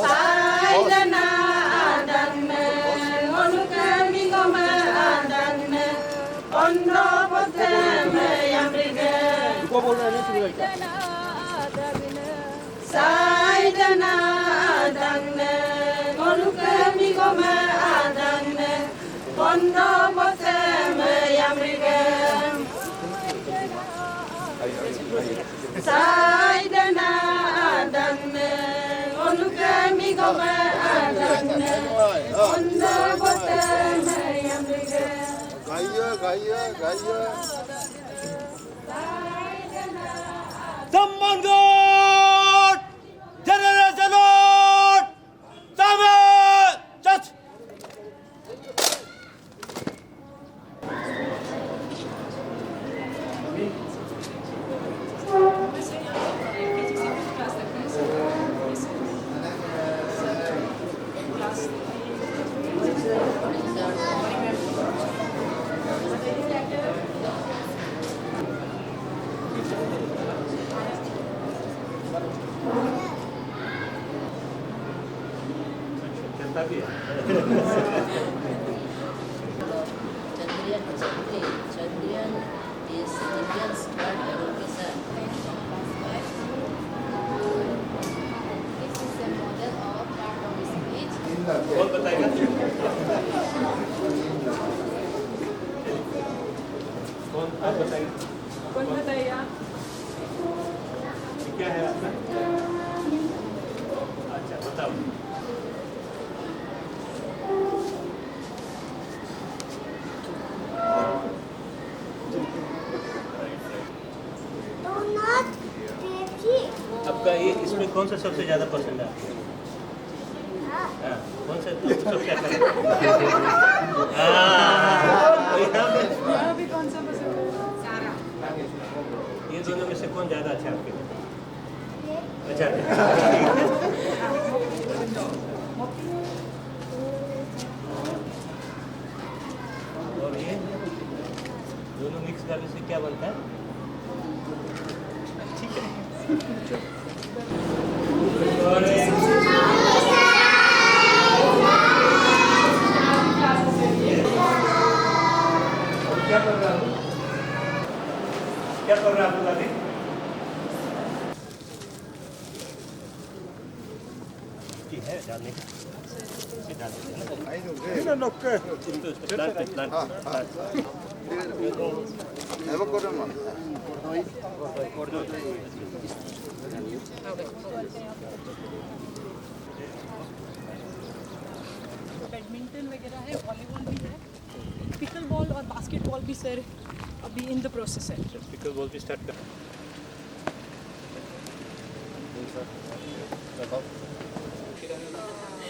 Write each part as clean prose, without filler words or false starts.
Saidana adanne, onukami goma adanne, ondo poteme yamrige. Saidana adanne, onukami goma adanne, ondo poteme yamrige. Saidana adanne, onukami goma adanne, ondo poteme yamrige. Zammangot! Generationot! Tabe! Just! Chandrian is Indian's third education. This is a model of part of speech. कौन बताएगा? कौन आप बताइए? कौन बताइए? क्या है आपका? अच्छा बताओ. आपका ये इसमें कौन सा सबसे ज्यादा पसंद है आपको? हाँ, कौन सा सबसे अच्छा है? अभी कौन सा पसंद है? ये दोनों में से कौन ज्यादा अच्छा है आपके लिए? अच्छा और ये दोनों मिक्स करने से क्या बनता है? ठीक है. और क्या कर रहा हूँ? क्या कर रहा हूँ अभी? ठीक है डालने का. बैडमिंटन वगैरह है, वॉलीबॉल भी है, पिकल बॉल और बास्केटबॉल भी सर अभी इन द प्रोसेस है. पिकल बॉल भी स्टार्ट कर.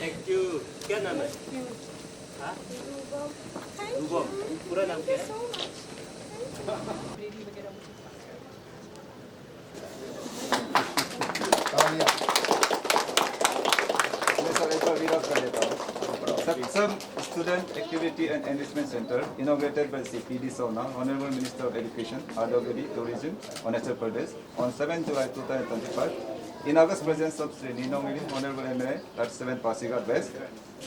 Thank you. क्या नाम है? हाँ? रूबम. पूरा नाम क्या है? Saksam Student Activity and Enrichment Center, inaugurated by CPD Sona, Honorable Minister of Education, Ardogiri, Tourism, Arunachal Pradesh, on 7 July 2025. In August presence of Sri Ninongiri, Honorable MLA, 37 Pasigat West,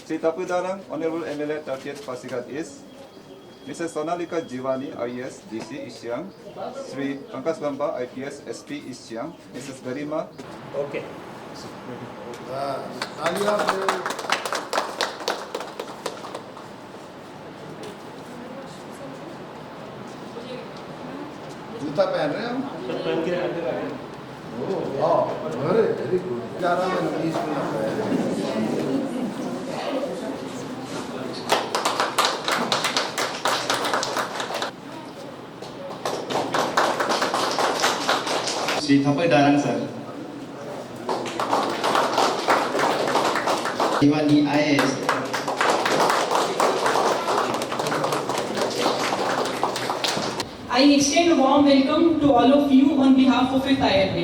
Sri Tapudarang, Honorable MLA, 30th Pasigat East, Mrs. Sonalika Jivani, IAS, DC East Siang, Sri Pankaj Lamba, IPS, SP East Siang, Mrs. Garima. Okay. जूता पहन रहे हैं हम. सब पहन के आगे लगे. अरे वेरी गुड. 11 में 20 में Sri Thapai Darang sir. Diwali IAS. I extend a warm welcome to all of you on behalf of 5th IRB.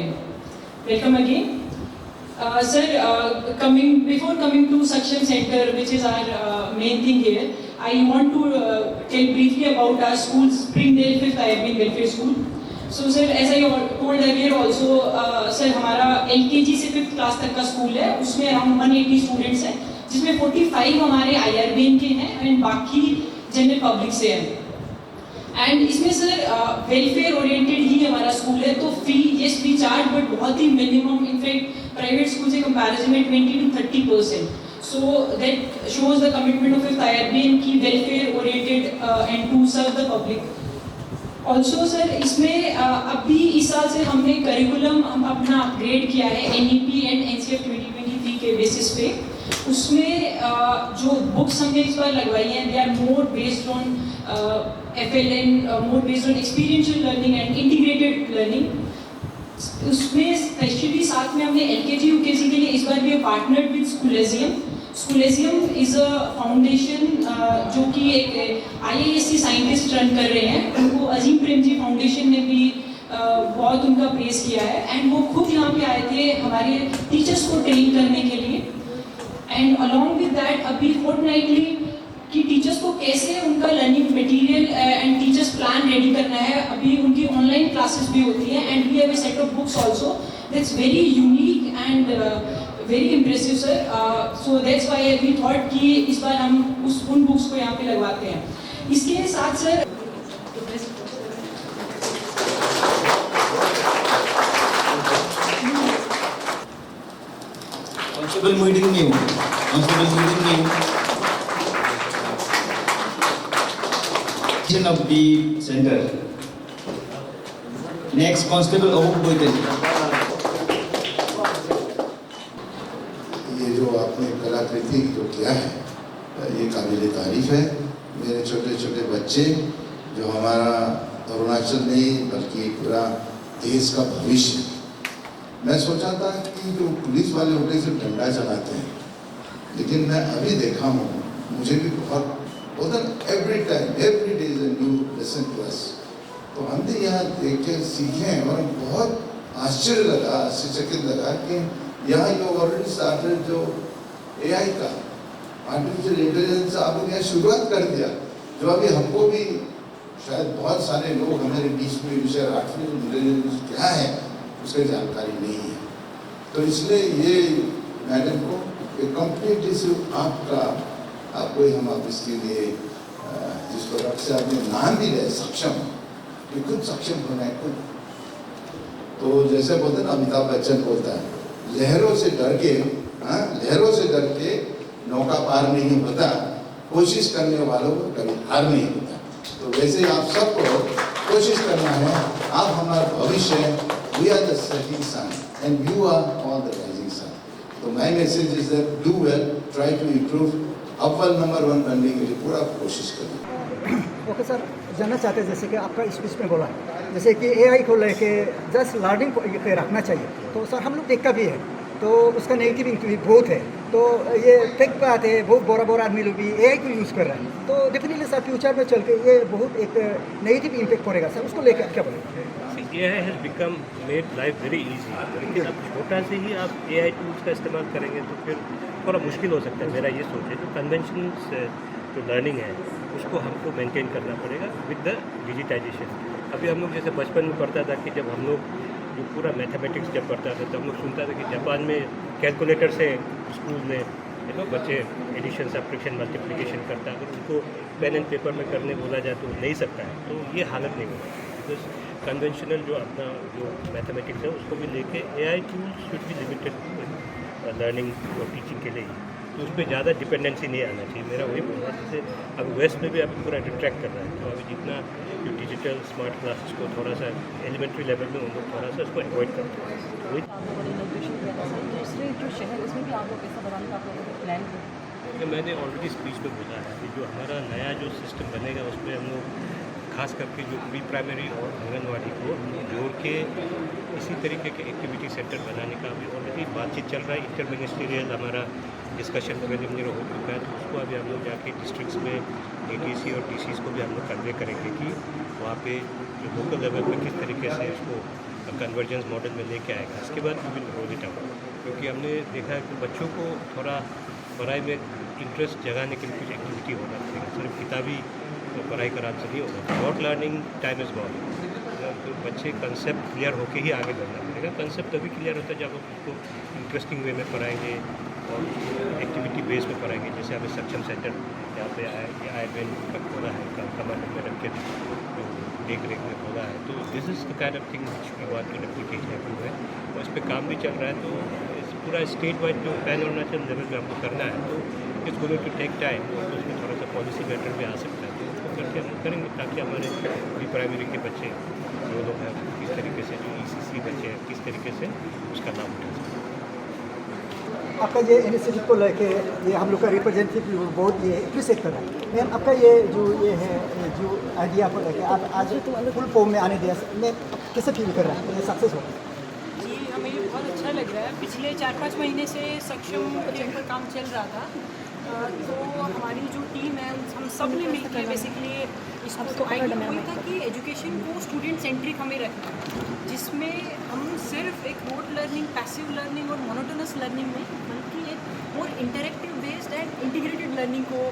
Welcome again. Sir, before coming to Saksham Center, which is our main thing here, I want to tell briefly about our school, Springdale 5th IRB Welfare School. So sir, as I told earlier also, sir हमारा LKG से 5th class तक का school है, उसमें around 180 students हैं, जिसमें 45 हमारे IRBN के हैं एंड बाकी जनरल पब्लिक से हैं। एंड इसमें सर वेलफेयर ओरिएंटेड ही हमारा स्कूल है, तो फी यस वी चार्ज बट बहुत ही मिनिमम, इनफैक्ट प्राइवेट स्कूल से कंपैरिजन में 20 to 30%। So that shows the commitment of 5th IRBN की welfare oriented and to serve the public। Also sir इसमें अभी इस साल से हमने करिकुलम हम अपना अपग्रेड किया है NEP एंड NCF 2023 के बेसिस पे। उसमें जो बुक्स हमने इस बार लगवाई हैं they are more based on FLN, more based on experiential learning and integrated learning. उसमें स्पेशली साथ में हमने LKG UKG के लिए इस बार भी partnered with Scholegium. Scholegium is a foundation जो कि एक IISc साइंटिस्ट रन कर रहे हैं, उनको अजीम प्रेमजी फाउंडेशन ने भी बहुत उनका प्रेस किया है एंड वो खुद यहाँ पे आए थे हमारे टीचर्स को ट्रेन करने के लिए। एंड अलॉन्ग विद दैट अभी फोर्टनाइटली कि टीचर्स को कैसे उनका learning material and teachers plan ready करना है, अभी उनकी ऑनलाइन क्लासेस भी होती हैं and we have a set of books also that's very unique and very impressive sir. So that's why we thought कि इस बार हम उन बुक्स को यहाँ पे लगवाते हैं। इसके साथ sir Constable Muhyiddin New. Constable Muhyiddin New. Of the center. Next, Constable Ahub Muhyiddin. ये जो आपने कलाकृति जो किया है ये काबिल तारीफ है। मेरे छोटे छोटे बच्चे जो हमारा अरुणाचल नहीं बल्कि पूरा देश का भविष्य। मैं सोचा था कि जो पुलिस वाले होते सिर्फ डंडा चलाते हैं, लेकिन मैं अभी देखा हूँ मुझे भी बहुत every time every day is a new lesson to us. तो हमने यहाँ देख के सीखे और बहुत आश्चर्यचकित लगा कि यहाँ यू ऑलरेडी स्टार्टेड जो AI का आर्टिफिशियल इंटेलिजेंस आपने यहाँ शुरुआत कर दिया, जो अभी हमको भी शायद बहुत सारे लोग हमारे बीच में विषय आर्टिफिशियल इंटेलिजेंस क्या है उसकी जानकारी नहीं है। तो इसलिए ये मैडम को एक कॉम्पिटिटिव आपको हम आप इसके लिए जिसको रख से आपने नाम भी लिया सक्षम, ये खुद सक्षम होना है खुद। तो जैसे बोलते ना अमिताभ बच्चन बोलता है लहरों से डर के नौका पार नहीं होता, कोशिश करने वालों को कभी हार नहीं होता। तो वैसे आप सबको कोशिश करना है, आप हमारा भविष्य है, we are the setting sun and you are on the rising sun. तो my message is that do well, try to improve, अव्वल नंबर 1 बनने के लिए पूरा कोशिश करें। ओके सर, जानना चाहते हैं जैसे कि आपका स्पीच में बोला जैसे कि AI को लेके जस्ट लर्निंग को रखना चाहिए, तो सर हम लोग देखा भी है तो उसका नेगेटिव इम्पैक्ट बहुत है। तो ये फेक बात है, बहुत बड़ा आदमी लोग भी AI को यूज़ कर रहे हैं, तो डेफिनेटली सर फ्यूचर में चल के ये बहुत एक नेगेटिव इम्पैक्ट पड़ेगा सर, उसको लेकर क्या बोलेंगे? AI has become made life very easy, लेकिन अब छोटा से ही आप AI टूल्स का इस्तेमाल करेंगे तो फिर थोड़ा मुश्किल हो सकता है। मेरा ये सोच है जो कन्वेंशनल जो लर्निंग है उसको हमको मेंटेन करना पड़ेगा विद द डिजिटाइजेशन। अभी हम लोग जैसे बचपन में पढ़ता था कि जब हम लोग जो पूरा मैथमेटिक्स जब पढ़ता था तो हम लोग सुनता था कि जापान में कैलकुलेटर से स्कूल में बच्चे एडिशन सब्ट्रैक्शन मल्टीप्लिकेशन करता है, अगर उनको पेन एंड पेपर में करने बोला जाए तो नहीं सकता है। तो ये हालत नहीं होगा, बिकॉज कन्वेंशनल जो अपना जो मैथमेटिक्स है उसको भी लेके AI tools should be limited learning और टीचिंग के लिए ही, तो उस पर ज़्यादा डिपेंडेंसी नहीं आना चाहिए। मेरा वही बोलना है। जैसे अब वेस्ट में भी अभी पूरा डिट्रैक्ट कर रहा है, तो अभी जितना जो डिजिटल स्मार्ट क्लासेस को थोड़ा सा एलिमेंट्री लेवल में उन लोग थोड़ा सा उसको अवॉइड करते हैं। वही दूसरे जो शहर उसमें भी आप लोग कैसा बनाने का आप लोगों का प्लान है? कि मैंने ऑलरेडी स्पीच में बोला है कि जो हमारा नया जो सिस्टम बनेगा उसमें हम लोग खास करके जो प्री प्राइमरी और आंगनवाड़ी को जोड़ के इसी तरीके के एक्टिविटी सेंटर बनाने का अभी ऑलरेडी बातचीत चल रहा है। इंटर मिनिस्ट्रियल हमारा डिस्कशन प्रिलिमिनरी हो चुका है, तो उसको अभी हम लोग जाके डिस्ट्रिक्ट्स में DTC और DCs को भी हम लोग कन्वे करेंगे कि वहाँ पे जो लोकल लेवल पर किस तरीके से इसको कन्वर्जेंस मॉडल में लेके आएगा। इसके बाद we will roll it out, क्योंकि हमने देखा है कि बच्चों को थोड़ा पढ़ाई में इंटरेस्ट जगाने के लिए कुछ एक्टिविटी होना चाहिए, सिर्फ किताबी तो पढ़ाई कराने से नहीं होगा। Not learning time is gone, तो बच्चे कंसेप्ट क्लियर होके ही आगे बढ़ना पड़ेगा। कंसेप्ट तभी क्लियर होता है जब आप उसको इंटरेस्टिंग वे में पढ़ाएंगे और एक्टिविटी बेस में पढ़ाएंगे। जैसे हमें सक्षम सेंटर यहाँ पे आयुर्वेद का खोला है, कमर में रख के जो देख रेख में खोला है, तो this is the kind of thing which we want to replicate है और इस पर काम भी चल रहा है। तो इस पूरा स्टेट वाइड जो पैन अरुणाचल लेवल में आपको करना है तो it's going to take time और तो उसमें थोड़ा सा पॉलिसी मैटर भी आ सकता है, तो उसको करके हम करेंगे ताकि हमारे प्री प्राइमरी के बच्चे जो लोग हैं किस तरीके से, जो ECC बच्चे हैं किस तरीके से उसका लाभ उठा सकते हैं। आपका ये इनिशिएटिव को लेके ये हम लोग का रिप्रेजेंटेटिव बोर्ड ये अप्रिशिएट कर रहा है। मैम आपका ये है जो आइडिया को लेके आप आज फुल फॉर्म में आने दिया में कैसे फील कर रहा है, ये सक्सेस हो? जी हमें ये बहुत अच्छा लग रहा है। पिछले 4-5 महीने से सक्षम प्रोजेक्ट पर काम चल रहा था, तो हमारी जो टीम है हम सब ने मिलकर बेसिकली इसको तो आइडिया वही था कि एजुकेशन को स्टूडेंट सेंट्रिक हमें रखना है, जिसमें हम सिर्फ एक रोट लर्निंग, पैसिव लर्निंग और मोनोटोनस लर्निंग नहीं बल्कि एक more interactive based and integrated learning को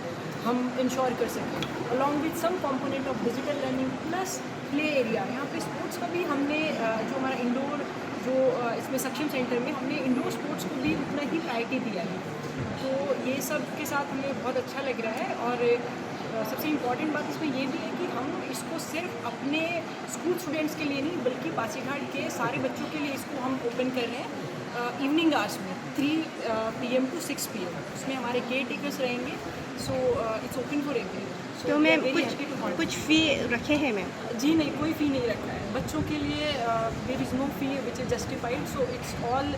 हम इंश्योर कर सकें along with some component of digital learning plus play area. यहाँ पे स्पोर्ट्स का भी हमने जो हमारा इंडोर जो इसमें सक्षम सेंटर में हमने इंडोर स्पोर्ट्स को भी उतना ही प्रायोरिटी दिया है। तो ये सब के साथ हमें बहुत अच्छा लग रहा है और सबसे इम्पॉर्टेंट बात इसमें ये भी है कि हम इसको सिर्फ अपने स्कूल स्टूडेंट्स के लिए नहीं बल्कि पासीघाट के सारे बच्चों के लिए इसको हम ओपन कर रहे हैं इवनिंग आवर्स में 3 PM to 6 PM। उसमें हमारे केयर टेकर्स रहेंगे, so it's open for everyone. तो मैम कुछ फ़ी रखे हैं मैम? जी नहीं, कोई फ़ी नहीं रखा है बच्चों के लिए। There is no fee which is justified, so it's all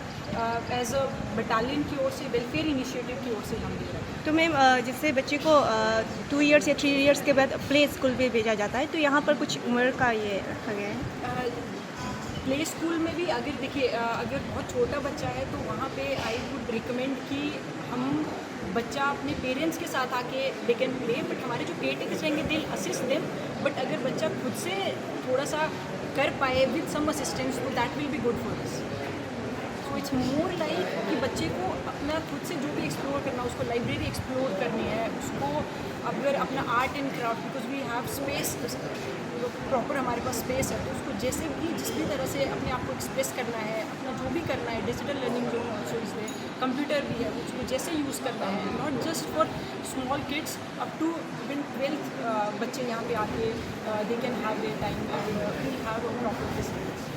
as a battalion की ओर से, वेलफेयर इनिशिएटिव की ओर से हम दे रहे हैं। तो मैम जिससे बच्चे को 2 इयर्स या 3 इयर्स के बाद प्ले स्कूल भी भेजा जाता है, तो यहाँ पर कुछ उम्र का ये रखा गया है? प्ले स्कूल में भी अगर देखिए अगर बहुत छोटा बच्चा है तो वहाँ पे आई वुड रिकमेंड कि हम बच्चा अपने पेरेंट्स के साथ आके दे कैन प्ले, बट हमारे जो केयर टेकर्स रहेंगे दे असिस्ट देम। बट अगर बच्चा खुद से थोड़ा सा कर पाए विद सम असिस्टेंस तो that will be good for us. So it's more like कि बच्चे को अपना खुद से जो भी एक्सप्लोर करना, उसको लाइब्रेरी एक्सप्लोर करनी है, उसको अगर अपना art and craft, because we have space, proper हमारे पास स्पेस है, तो उसको जैसे भी जिस भी तरह से अपने आप को एक्सप्रेस करना है, अपना जो भी करना है, डिजिटल लर्निंग जो ऑल्सो इसमें कंप्यूटर भी है, उसको जैसे यूज़ करना है, not just for small kids up to even 12th बच्चे यहाँ पे आके they can have a time and have a proper facilities.